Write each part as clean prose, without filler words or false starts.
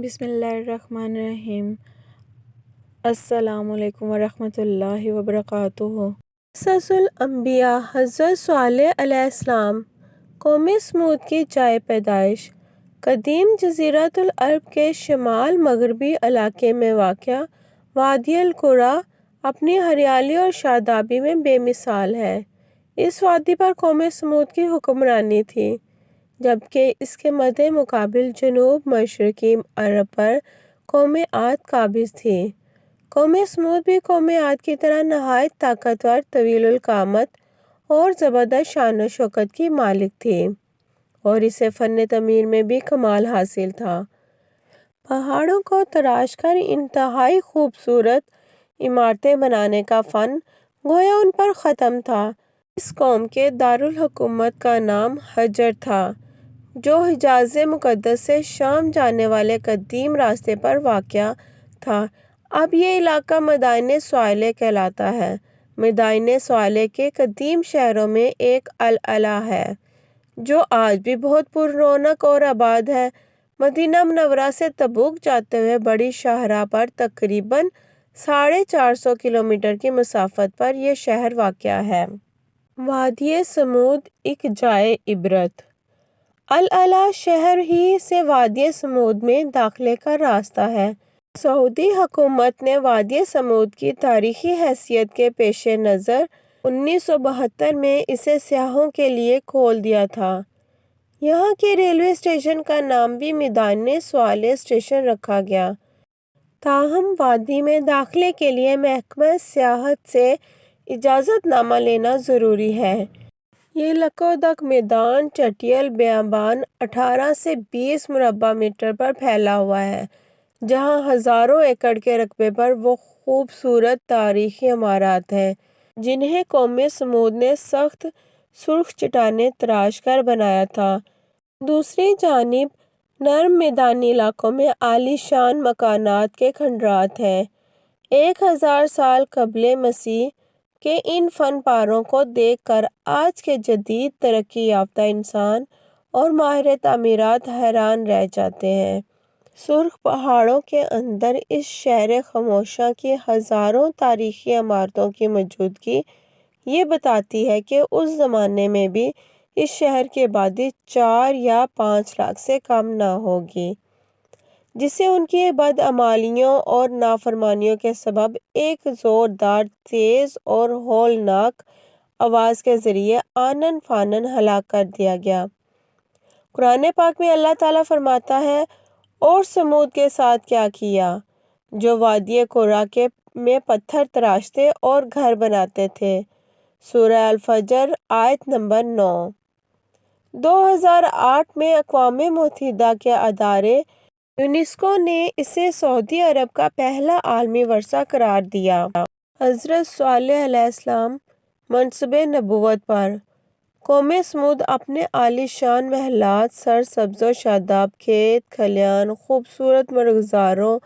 بسم اللہ الرحمن الرحیم۔ السلام علیکم ورحمۃ اللہ وبرکاتہ۔ قصص الانبیاء حضرت صالح علیہ السلام۔ قوم سمود کی جائے پیدائش۔ قدیم جزیرۃ العرب کے شمال مغربی علاقے میں واقع وادی القریٰ اپنی ہریالی اور شادابی میں بے مثال ہے۔ اس وادی پر قوم سمود کی حکمرانی تھی، جبکہ اس کے مد مقابل جنوب مشرقی عرب پر قوم عاد قابض تھی۔ قوم سمود بھی قوم عاد کی طرح نہایت طاقتور، طویل القامت اور زبردست شان و شوکت کی مالک تھی، اور اسے فن تعمیر میں بھی کمال حاصل تھا۔ پہاڑوں کو تراش کر انتہائی خوبصورت عمارتیں بنانے کا فن گویا ان پر ختم تھا۔ اس قوم کے دارالحکومت کا نام حجر تھا، جو حجاز مقدس سے شام جانے والے قدیم راستے پر واقع تھا۔ اب یہ علاقہ مدائن صالح کہلاتا ہے۔ مدائن صالح کے قدیم شہروں میں ایک العلا ہے، جو آج بھی بہت پر رونق اور آباد ہے۔ مدینہ منورہ سے تبوک جاتے ہوئے بڑی شاہراہ پر تقریباً 450 کلومیٹر کی مسافت پر یہ شہر واقع ہے۔ وادی سمود ایک جائے عبرت۔ العلا شہر ہی سے وادی سمود میں داخلے کا راستہ ہے۔ سعودی حکومت نے وادی سمود کی تاریخی حیثیت کے پیش نظر 1972 میں اسے سیاحوں کے لیے کھول دیا تھا۔ یہاں کے ریلوے اسٹیشن کا نام بھی مدائن صالح اسٹیشن رکھا گیا۔ تاہم وادی میں داخلے کے لیے محکمہ سیاحت سے اجازت نامہ لینا ضروری ہے۔ یہ لکودک میدان چٹیل بیابان 18 سے 20 مربع میٹر پر پھیلا ہوا ہے، جہاں ہزاروں ایکڑ کے رقبے پر وہ خوبصورت تاریخی عمارات ہیں جنہیں قوم سمود نے سخت سرخ چٹانیں تراش کر بنایا تھا۔ دوسری جانب نرم میدانی علاقوں میں عالی شان مکانات کے کھنڈرات ہیں۔ 1000 سال قبل مسیح کے ان فن پاروں کو دیکھ کر آج کے جدید ترقی یافتہ انسان اور ماہر تعمیرات حیران رہ جاتے ہیں۔ سرخ پہاڑوں کے اندر اس شہر خاموشاں کی ہزاروں تاریخی عمارتوں کی موجودگی یہ بتاتی ہے کہ اس زمانے میں بھی اس شہر کی آبادی 4 یا 5 لاکھ سے کم نہ ہوگی، جسے ان کی بدعمالیوں اور نافرمانیوں کے سبب ایک زوردار، تیز اور ہولناک آواز کے ذریعے آنن فانن ہلاک کر دیا گیا۔ قرآن پاک میں اللہ تعالیٰ فرماتا ہے، اور سمود کے ساتھ کیا کیا، جو وادی قریٰ میں پتھر تراشتے اور گھر بناتے تھے۔ سورہ الفجر آیت نمبر 9۔ 2008 میں اقوام متحدہ کے ادارے یونیسکو نے اسے سعودی عرب کا پہلا عالمی ورثہ قرار دیا۔ حضرت صالح علیہ السلام منصب نبوت پر۔ قوم سمود اپنے عالی شان محلات، سرسبز و شاداب کھیت کھلیان، خوبصورت مرغزاروں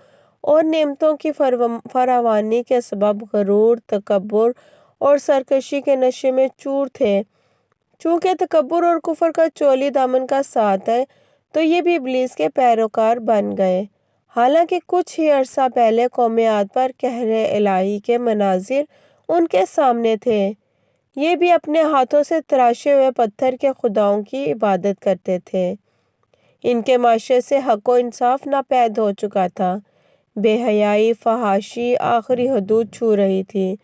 اور نعمتوں کی فراوانی کے سبب غرور، تکبر اور سرکشی کے نشے میں چور تھے۔ چونکہ تکبر اور کفر کا چولی دامن کا ساتھ ہے، تو یہ بھی ابلیس کے پیروکار بن گئے۔ حالانکہ کچھ ہی عرصہ پہلے قوم عاد پر قہر الہی کے مناظر ان کے سامنے تھے۔ یہ بھی اپنے ہاتھوں سے تراشے ہوئے پتھر کے خداؤں کی عبادت کرتے تھے۔ ان کے معاشرے سے حق و انصاف ناپید ہو چکا تھا۔ بے حیائی، فحاشی آخری حدود چھو رہی تھی۔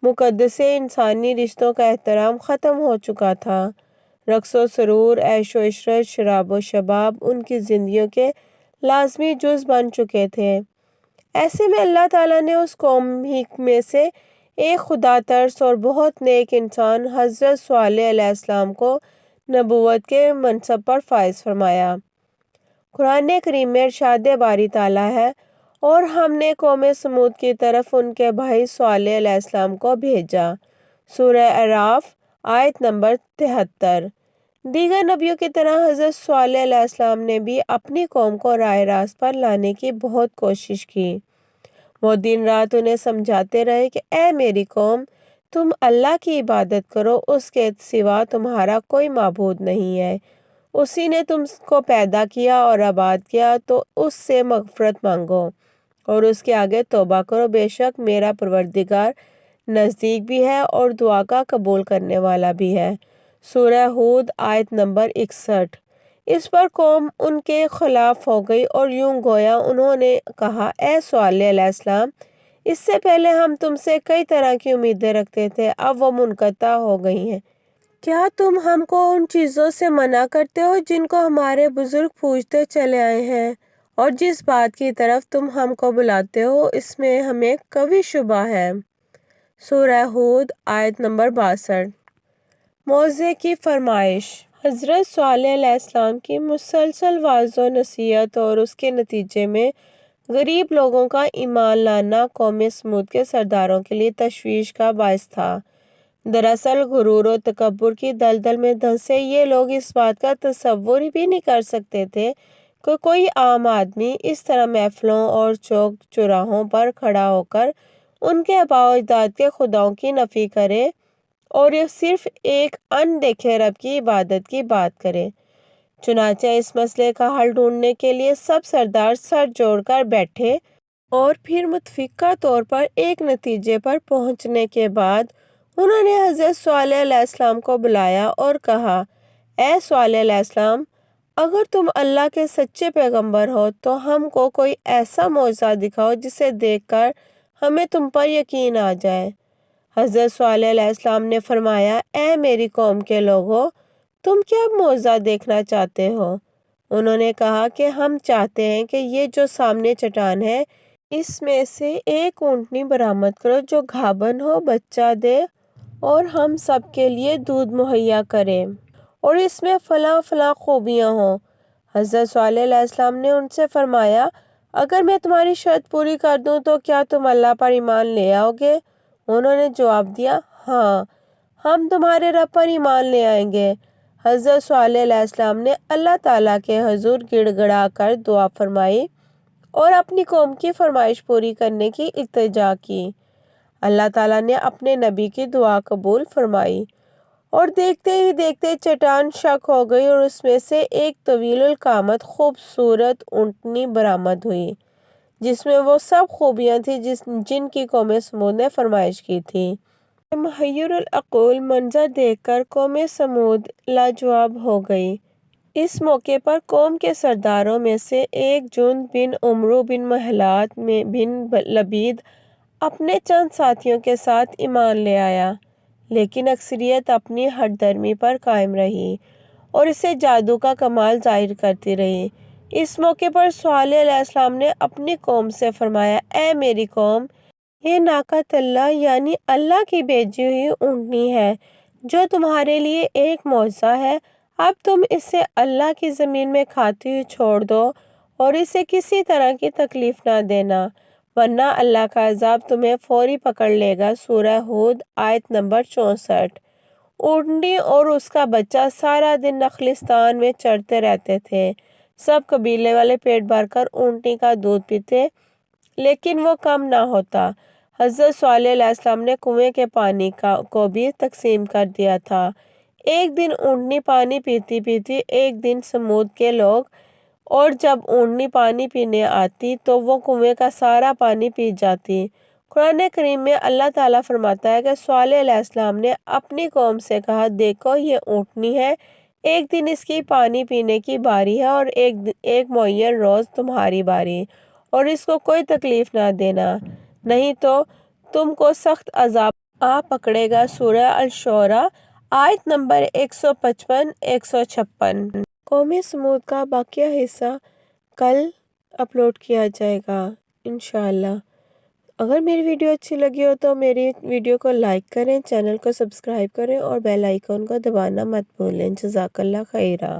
مقدس انسانی رشتوں کا احترام ختم ہو چکا تھا۔ رقص و سرور، عیش و عشرت، شراب و شباب ان کی زندگیوں کے لازمی جز بن چکے تھے۔ ایسے میں اللہ تعالیٰ نے اس قوم ہی میں سے ایک خدا ترس اور بہت نیک انسان حضرت صالح علیہ السلام کو نبوت کے منصب پر فائز فرمایا۔ قرآن کریم میں ارشاد باری تعالیٰ ہے، اور ہم نے قوم سمود کی طرف ان کے بھائی صالح علیہ السلام کو بھیجا۔ سورہ اعراف آیت نمبر 73۔ دیگر نبیوں کی طرح حضرت صالح علیہ السلام نے بھی اپنی قوم کو راہ راست پر لانے کی بہت کوشش کی۔ وہ دن رات انہیں سمجھاتے رہے کہ اے میری قوم، تم اللہ کی عبادت کرو، اس کے سوا تمہارا کوئی معبود نہیں ہے۔ اسی نے تم کو پیدا کیا اور آباد کیا، تو اس سے مغفرت مانگو اور اس کے آگے توبہ کرو، بے شک میرا پروردگار نزدیک بھی ہے اور دعا کا قبول کرنے والا بھی ہے۔ سورہ ہود آیت نمبر 61۔ اس پر قوم ان کے خلاف ہو گئی اور یوں گویا انہوں نے کہا، اے صالح علیہ السلام، اس سے پہلے ہم تم سے کئی طرح کی امیدیں رکھتے تھے، اب وہ منقطع ہو گئی ہیں۔ کیا تم ہم کو ان چیزوں سے منع کرتے ہو جن کو ہمارے بزرگ پوجتے چلے آئے ہیں، اور جس بات کی طرف تم ہم کو بلاتے ہو اس میں ہمیں کبھی شبہ ہے۔ سورہ ہود آیت نمبر 62۔ موعظے کی فرمائش۔ حضرت صالح علیہ السلام کی مسلسل واعظ و نصیحت اور اس کے نتیجے میں غریب لوگوں کا ایمان لانا قوم سمود کے سرداروں کے لیے تشویش کا باعث تھا۔ دراصل غرور و تکبر کی دلدل میں دھنسے یہ لوگ اس بات کا تصور بھی نہیں کر سکتے تھے کہ کوئی عام آدمی اس طرح محفلوں اور چوک چوراہوں پر کھڑا ہو کر ان کے آباء و اجداد کے خداؤں کی نفی کرے اور یہ صرف ایک ان دیکھے رب کی عبادت کی بات کرے۔ چنانچہ اس مسئلے کا حل ڈھونڈنے کے لیے سب سردار سر جوڑ کر بیٹھے اور پھر متفقہ طور پر ایک نتیجے پر پہنچنے کے بعد انہوں نے حضرت صالح علیہ السلام کو بلایا اور کہا، اے صالح علیہ السلام، اگر تم اللہ کے سچے پیغمبر ہو تو ہم کو کوئی ایسا معجزہ دکھاؤ جسے دیکھ کر ہمیں تم پر یقین آ جائے۔ حضرت صالح علیہ السلام نے فرمایا، اے میری قوم کے لوگو، تم کیا معجزہ دیکھنا چاہتے ہو؟ انہوں نے کہا کہ ہم چاہتے ہیں کہ یہ جو سامنے چٹان ہے اس میں سے ایک اونٹنی برآمد کرو جو گھابن ہو، بچہ دے اور ہم سب کے لیے دودھ مہیا کرے اور اس میں فلاں فلاں خوبیاں ہوں۔ حضرت صالح علیہ السلام نے ان سے فرمایا، اگر میں تمہاری شرط پوری کر دوں تو کیا تم اللہ پر ایمان لے آؤ گے؟ انہوں نے جواب دیا، ہاں، ہم تمہارے رب پر ایمان لے آئیں گے۔ حضرت صالح علیہ السلام نے اللہ تعالیٰ کے حضور گڑ گڑا کر دعا فرمائی اور اپنی قوم کی فرمائش پوری کرنے کی التجا کی۔ اللہ تعالیٰ نے اپنے نبی کی دعا قبول فرمائی اور دیکھتے ہی دیکھتے چٹان شق ہو گئی اور اس میں سے ایک طویل القامت خوبصورت اونٹنی برآمد ہوئی جس میں وہ سب خوبیاں تھیں جن کی قوم سمود نے فرمائش کی تھی۔ محیر العقول منظر دیکھ کر قوم سمود لاجواب ہو گئی۔ اس موقع پر قوم کے سرداروں میں سے ایک جند بن عمرو بن محلات بن لبید اپنے چند ساتھیوں کے ساتھ ایمان لے آیا، لیکن اکثریت اپنی ہٹ درمی پر قائم رہی اور اسے جادو کا کمال ظاہر کرتی رہی۔ اس موقع پر صالح علیہ السلام نے اپنی قوم سے فرمایا، اے میری قوم، یہ ناقۃ اللہ یعنی اللہ کی بھیجی ہوئی اونٹنی ہے جو تمہارے لیے ایک معجزہ ہے۔ اب تم اسے اللہ کی زمین میں کھاتی ہوئی چھوڑ دو اور اسے کسی طرح کی تکلیف نہ دینا، ورنہ اللہ کا عذاب تمہیں فوری پکڑ لے گا۔ سورہ ہود آیت نمبر 64۔ اونٹنی اور اس کا بچہ سارا دن نخلستان میں چرتے رہتے تھے۔ سب قبیلے والے پیٹ بھر کر اونٹنی کا دودھ پیتے، لیکن وہ کم نہ ہوتا۔ حضرت صالح علیہ السلام نے کنویں کے پانی کو بھی تقسیم کر دیا تھا۔ ایک دن اونٹنی پانی پیتی پیتی ایک دن سمود کے لوگ، اور جب اونٹنی پانی پینے آتی تو وہ کنویں کا سارا پانی پی جاتی۔ قرآن کریم میں اللہ تعالیٰ فرماتا ہے کہ صالح علیہ السلام نے اپنی قوم سے کہا، دیکھو یہ اونٹنی ہے، ایک دن اس کی پانی پینے کی باری ہے اور ایک معین روز تمہاری باری، اور اس کو کوئی تکلیف نہ دینا، نہیں تو تم کو سخت عذاب آ پکڑے گا۔ سورہ الشعراء آیت نمبر 155 156۔ قوم سمود کا باقیہ حصہ کل اپلوڈ کیا جائے گا انشاءاللہ۔ اگر میری ویڈیو اچھی لگی ہو تو میری ویڈیو کو لائک کریں، چینل کو سبسکرائب کریں اور بیل آئیکن کو دبانا مت بھولیں۔ جزاک اللہ خیرہ۔